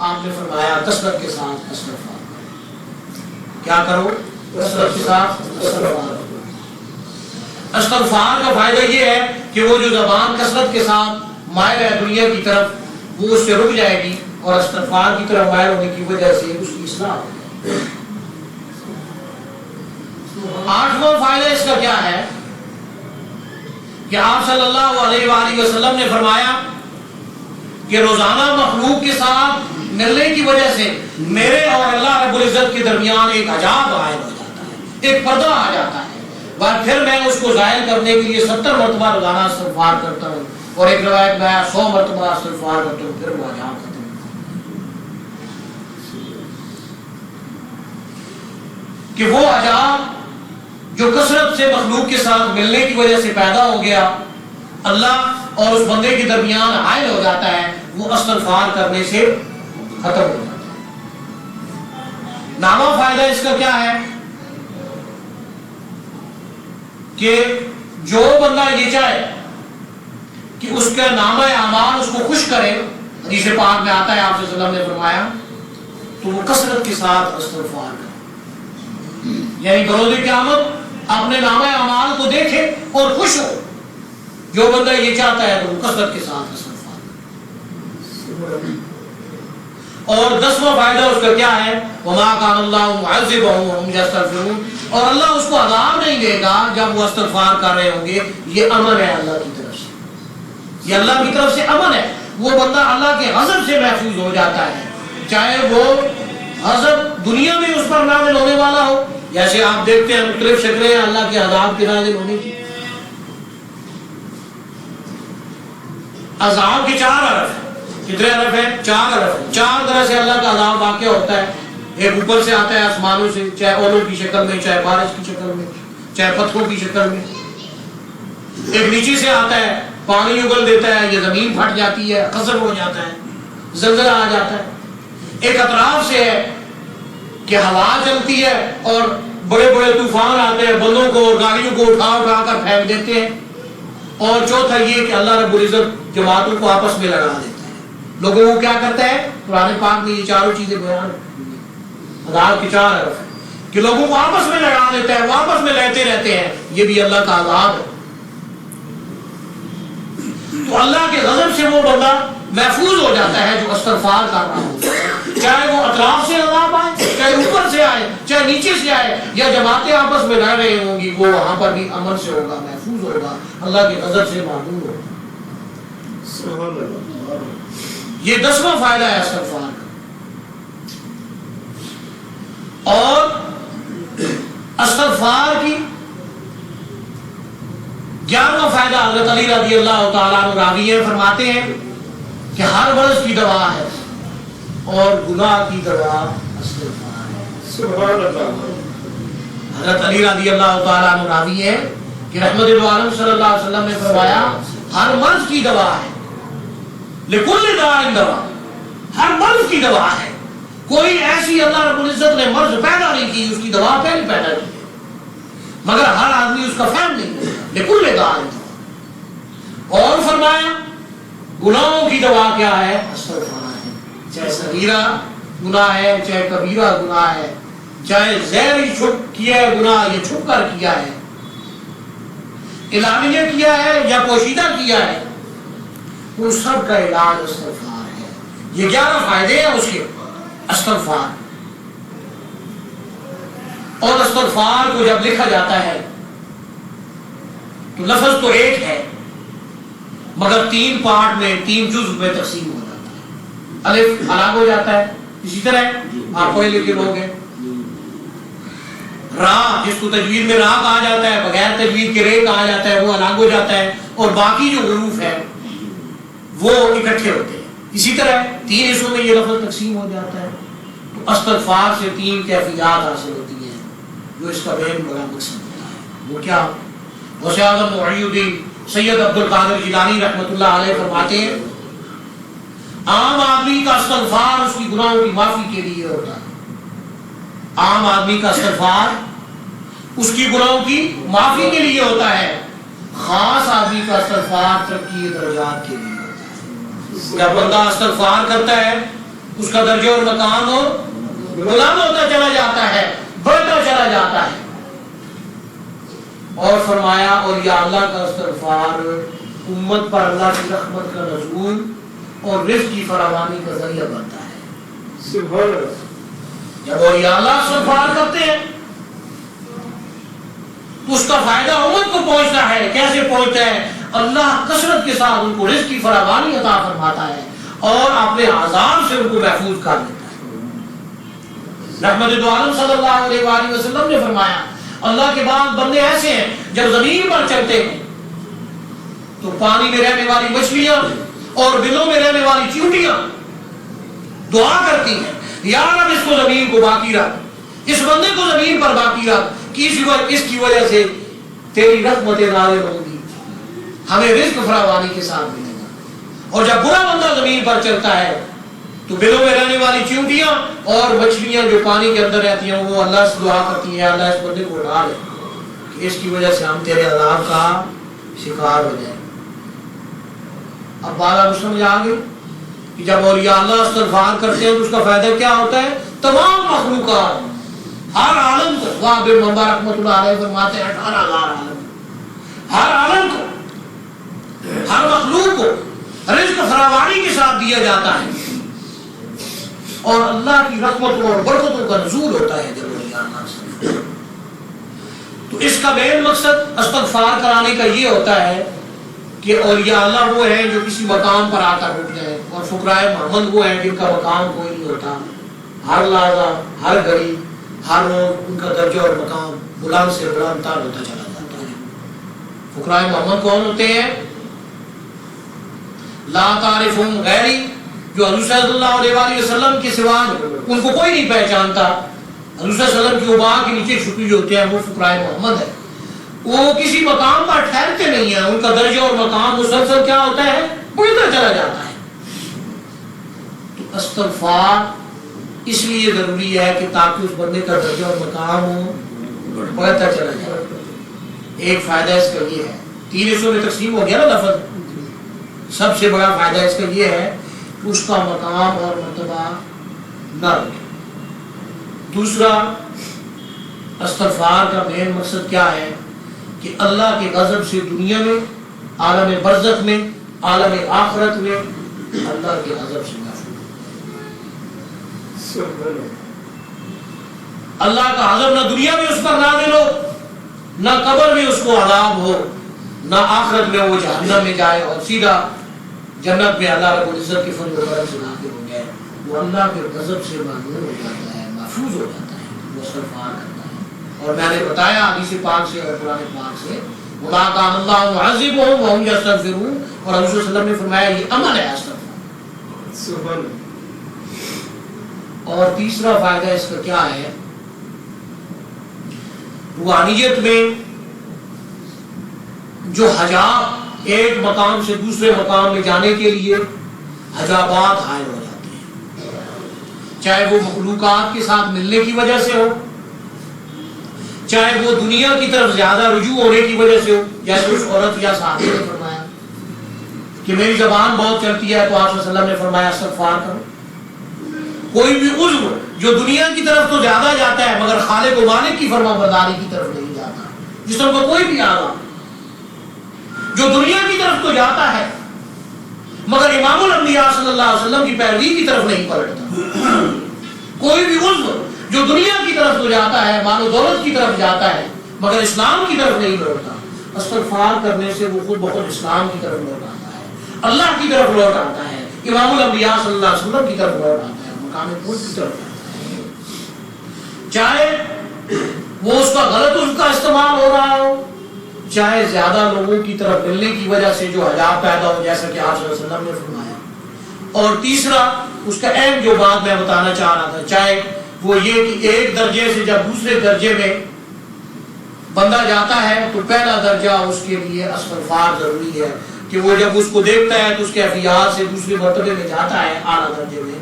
آپ نے فرمایا کثرت کے ساتھ استغفار کرو. کیا کرو؟ کثرت کے ساتھ استغفار کرو. استغفار کا فائدہ یہ ہے کہ وہ جو زبان کثرت کے ساتھ مائل ہے دنیا کی طرف وہ اس سے رک جائے گی اور استغفار کی طرف مائل ہونے کی وجہ سے اس کی اصلاح ہو جائے گی. 8واں فائدہ اس کا کیا ہے کہ آپ صلی اللہ علیہ وآلہ وسلم نے فرمایا کہ روزانہ مخلوق کے ساتھ ملنے کی وجہ سے میرے اور اللہ رب العزت کے درمیان ایک حجاب غائب ہو جاتا ہے, ایک پردہ آ جاتا ہے, اور پھر میں اس کو ظاہر کرنے کے لیے 70 مرتبہ روزانہ استغفار کرتا ہوں, اور ایک روایت میں 100 مرتبہ استغفار کرتا ہوں, پھر وہ حجاب ختم کہ وہ حجاب جو کثرت سے مخلوق کے ساتھ ملنے کی وجہ سے پیدا ہو گیا اللہ اور اس بندے کے درمیان حائل ہو جاتا ہے, وہ استغفار کرنے سے ختم ہو جاتا ہے. 9واں فائدہ اس کا کیا ہے کہ جو بندہ یہ چاہے کہ اس کا نامہ اعمال اس کو خوش کرے, حدیث پاک میں آتا ہے آپ صلی اللہ علیہ وسلم نے فرمایا تو وہ کثرت کے ساتھ استغفار کرے, یعنی بروز قیامت اپنے نامہ اعمال کو دیکھے اور خوش ہو. جو بندہ یہ چاہتا ہے تو وہ کثرت کے ساتھ استغفار کرے. اور 10واں فائدہ اس کا کیا ہے وما کان اللہ معذبهم وهم یستغفرون, اور اللہ اس کو عذاب نہیں دے گا جب وہ استغفار کر رہے ہوں گے. یہ امن ہے اللہ کی طرف سے, یہ اللہ کی طرف سے امن ہے. وہ بندہ اللہ کے غضب سے محفوظ ہو جاتا ہے, چاہے وہ غضب دنیا میں اس پر نازل ہونے والا ہو, جیسے آپ دیکھتے ہیں مختلف شکلیں ہیں اللہ کے عذاب کے نازل ہونے کی. عذاب کے 4 حرف ہیں. کتنے حرف ہیں؟ 4 حرف ہیں. 4 طرح سے اللہ کا عذاب واقع ہوتا ہے. ایک اوپر سے آتا ہے آسمانوں سے, چاہے اولوں کی شکل میں, چاہے بارش کی شکل میں, چاہے پتھروں کی شکل میں. ایک نیچے سے آتا ہے, پانی اگل دیتا ہے, یہ زمین پھٹ جاتی ہے, خسف ہو جاتا ہے, زلزلہ آ جاتا ہے. ایک اطراف سے ہے کہ ہوا چلتی ہے اور بڑے بڑے طوفان آتے ہیں, بندوں کو اور گاڑیوں کو اٹھا اٹھا کر پھینک دیتے ہیں. اور چوتھا یہ کہ اللہ رب العزت جماعتوں کو آپس میں لگا دیتا ہے. لوگوں کو کیا کرتا ہے؟ قرآن پاک میں یہ چاروں چیزیں بیان عذاب کے 4 حرف ہیں کہ لوگوں کو آپس میں لگا دیتا ہے, وہ آپس میں لڑتے رہتے ہیں. یہ بھی اللہ کا عذاب ہے. تو اللہ کے غضب سے وہ بندہ محفوظ ہو جاتا ہے جو استغفار کر رہا ہوتا ہے, چاہے وہ اطراف سے عذاب آئے, چاہے اوپر سے آئے, چاہے نیچے سے آئے, یا جماعتیں آپس میں لڑ رہی ہوں گی, وہ وہاں پر بھی امن سے ہوگا, محفوظ ہوگا, اللہ کے غضب سے محفوظ ہوگا. سبحان اللہ. یہ 10واں فائدہ ہے استغفار کا. اور استغفار کی 11واں فائدہ حضرت علی رضی اللہ تعالیٰ عنہ راوی ہے, فرماتے ہیں کہ ہر مرض کی دوا ہے اور گناہ کی دوا استغفار ہے. سبحان اللہ. حضرت علی رضی اللہ تعالیٰ عنہ راوی ہے کہ رحمت العالم صلی اللہ علیہ وسلم نے فرمایا ہر مرض کی دوا ہے, لکل داء دوا, ہر مرض کی دوا ہے. کوئی ایسی اللہ رب العزت نے مرض پیدا نہیں کی, اس کی دوا پہلے پیدا کی ہے, مگر ہر آدمی اس کا فہم نہیں کرتا. لکل داء دوا. اور فرمایا گناہوں کی دوا کیا ہے؟ استغفار ہے. چاہے صغیرہ گناہ ہے, چاہے کبیرہ گناہ ہے, چاہے ظاہری چھپ کیا ہے گناہ یا چھپ کر کیا ہے, اعلانیہ کیا ہے یا پوشیدہ کیا ہے, ان سب کا علاج استغفار ہے. یہ 11 فائدے ہیں اس کے استغفار. اور استغفار کو جب لکھا جاتا ہے تو لفظ تو ایک ہے مگر 3 پارٹ میں, 3 جزء میں تقسیم ہو جاتا ہے. الف الگ ہو جاتا ہے, اسی طرح آپ کوئی لکھ کے لوگ ہیں. را جس کو تجوید میں را کہا جاتا ہے, بغیر تجوید کے رے کہا جاتا ہے, وہ الگ ہو جاتا ہے. اور باقی جو حروف ہے وہ اکٹھے ہوتے ہیں. اسی طرح 3 حصوں میں یہ لفظ تقسیم ہو جاتا ہے. تو استغفار سے 3 کیفیات حاصل ہوتی ہیں جو اس کا بہت بڑا مقصد ہوتا ہے. وہ کیا؟ غوث اعظم محی الدین سید عبد القادر جیلانی رحمۃ اللہ علیہ فرماتے ہیں عام آدمی کا استغفار اس کی گناہوں کی معافی کے لیے ہوتا ہے. عام آدمی کا استغفار اس کی گناہوں کی معافی کے لیے ہوتا ہے, خاص آدمی کا استغفار ترقی درجات کے لیے ہوتا ہے. جب بندہ استغفار کرتا ہے اس کا درجہ اور مقام ہو بلند ہوتا چلا جاتا ہے، بڑھتا چلا جاتا ہے۔ اور فرمایا اور یا اللہ کا استغفار امت پر اللہ کی رحمت کا نزول اور رزق کی فراوانی کا ذریعہ بنتا ہے۔ سبحان اللہ۔ جب اور یا اللہ استغفار کرتے ہیں تو اس کا فائدہ امت کو پہنچتا ہے۔ کیسے پہنچتا ہے؟ اللہ کثرت کے ساتھ ان کو رزق کی فراوانی عطا فرماتا ہے اور اپنے عذاب سے ان کو محفوظ کر دیتا ہے۔ رحمت دو عالم صلی اللہ علیہ وآلہ وسلم نے فرمایا اللہ کے بعد بندے ایسے ہیں جب زمین پر چلتے ہیں تو پانی میں رہنے والی مچھلیاں اور بلوں میں رہنے والی چیونٹیاں دعا کرتی ہیں یا رب اس کو زمین کو باقی رکھ، اس بندے کو زمین پر باقی رکھ، اس کی وجہ سے تیری رحمتیں نازل ہوں گی، ہمیں رزق فراوانی کے ساتھ ملے گا۔ اور جب برا بندہ زمین پر چلتا ہے تو بلوں میں رہنے والی چیونٹیاں اور مچھلیاں جو پانی کے اندر رہتی ہیں وہ اللہ سے دعا کرتی ہیں اللہ اس بندے کو اٹھا لے کہ اس کی وجہ سے ہم تیرے عذاب کا شکار ہو جائیں۔ اب بات آپ سمجھ آ گئی کہ جب اولیاء اللہ استغفار کرتے ہیں تو اس کا فائدہ کیا ہوتا ہے؟ تمام مخلوقات ہر عالم کو، وہاں بن محمد رحمۃ اللہ علیہ فرماتے ہیں 18,000 عالم، ہر عالم کو، ہر مخلوق کو رزق فراوانی کے ساتھ دیا جاتا ہے اور اللہ کی رحمتوں اور برکتوں کا نزول ہوتا ہے جب اولیاء اللہ استغفار۔ تو اس کا مین مقصد استغفار کرانے کا یہ ہوتا ہے کہ اولیاء اللہ وہ ہیں جو کسی مقام پر آ کر رک جائیں اور فقراء محمد وہ ہیں جن کا مقام کوئی نہیں ہوتا، ہر لحظہ ہر گھڑی ہر روز ان کا درجہ اور مقام بلند سے بلند تر ہوتا چلا جاتا ہے۔ فقراء محمد کون ہوتے ہیں؟ لا تعرفهم غیری، جو حضور صلی اللہ علیہ وآلہ وسلم کے سوا ان کو کوئی نہیں پہچانتا، حضور صلی اللہ علیہ وسلم کی ابا کے نیچے چھپی ہوتے ہیں، وہ فقراء محمد ہے۔ وہ کسی مقام پر ٹھہرتے نہیں ہیں، ان کا درجہ اور مقام مسلسل کیا ہوتا ہے؟ بڑھتا چلا جاتا ہے۔ تو استغفار اس لیے ضروری ہے کہ تاکہ اس بندے کا درجہ اور مقام ہو بڑھتا چلا جائے۔ ایک فائدہ اس کا یہ ہے، 3 حصوں میں تقسیم ہو گیا نا لفظ، سب سے بڑا فائدہ اس کا یہ ہے کہ اس کا مقام اور مرتبہ نہ رہے۔ دوسرا استغفار کا مین مقصد کیا ہے کہ اللہ کے غضب سے دنیا میں، عالم برزخ میں، عالم آخرت میں اللہ کے غضب سے محفوظ۔ اللہ کا غضب نہ دنیا میں اس پر نازل ہو، نہ قبر میں اس کو عذاب ہو، نہ آخرت میں وہ جہنم میں جائے اور سیدھا جنت میں اللہ رب العزت کے فضل و کرم سے داخل ہو جائے۔ وہ اللہ کے غضب سے معذور ہو جاتا ہے، محفوظ ہو جاتا ہے، وہ استغفار کرتا ہے۔ اور میں نے بتایا حدیث پاک سے اور قرآن پاک سے وَمَا كَانَ اللَّهُ مُعَذِّبُهُمْ وَهُمْ يَسْتَغْفِرُونَ، اور حضور صلی اللہ علیہ وسلم نے فرمایا یہ عمل ہے استغفار۔ سبحان۔ اور تیسرا فائدہ اس کا کیا ہے؟ روحانیت میں جو حجاب ایک مقام سے دوسرے مقام میں جانے کے لیے حجابات حائل ہو جاتے ہیں، چاہے وہ مخلوقات کے ساتھ ملنے کی وجہ سے ہو، چاہے وہ دنیا کی طرف زیادہ رجوع ہونے کی وجہ سے ہو، جیسے اس عورت یا صحابی نے فرمایا کہ میری زبان بہت چلتی ہے تو آپ صلی اللہ علیہ وسلم نے فرمایا استغفار کرو۔ کوئی بھی عضو جو دنیا کی طرف تو زیادہ جاتا ہے مگر خالق و مالک کی فرما برداری کی طرف نہیں جاتا، جسم کو کوئی بھی آگا جو دنیا کی طرف تو جاتا ہے مگر امام الانبیاء صلی اللہ علیہ وسلم کی پیروی کی طرف نہیں پلٹتا، کوئی بھی عضو جو دنیا کی طرف تو جاتا ہے، مال و دولت کی طرف جاتا ہے مگر اسلام کی طرف نہیں لوٹتا، استغفار کرنے سے وہ خود بخود اسلام کی طرف لوٹ آتا ہے، اللہ کی طرف لوٹ آتا ہے، امام الانبیاء صلی اللہ علیہ وسلم کی طرف لوٹ آتا ہے، مقام خود کی طرف آتا ہے۔ چاہے وہ اس کا غلط اس کا استعمال ہو رہا ہو، چاہے زیادہ لوگوں کی طرف ملنے کی وجہ سے جو حجاب پیدا ہو، جیسا کہ آپ صلی اللہ علیہ وسلم نے فرمایا۔ اور تیسرا اس کا اہم جو بات میں بتانا چاہ رہا تھا، چاہے وہ یہ کہ ایک درجے سے جب دوسرے درجے میں بندہ جاتا ہے تو پہلا درجہ اس کے لیے استغفار ضروری ہے کہ وہ جب اس کو دیکھتا ہے تو اس کے کیفیات سے دوسرے مرتبے میں جاتا ہے اعلیٰ درجے میں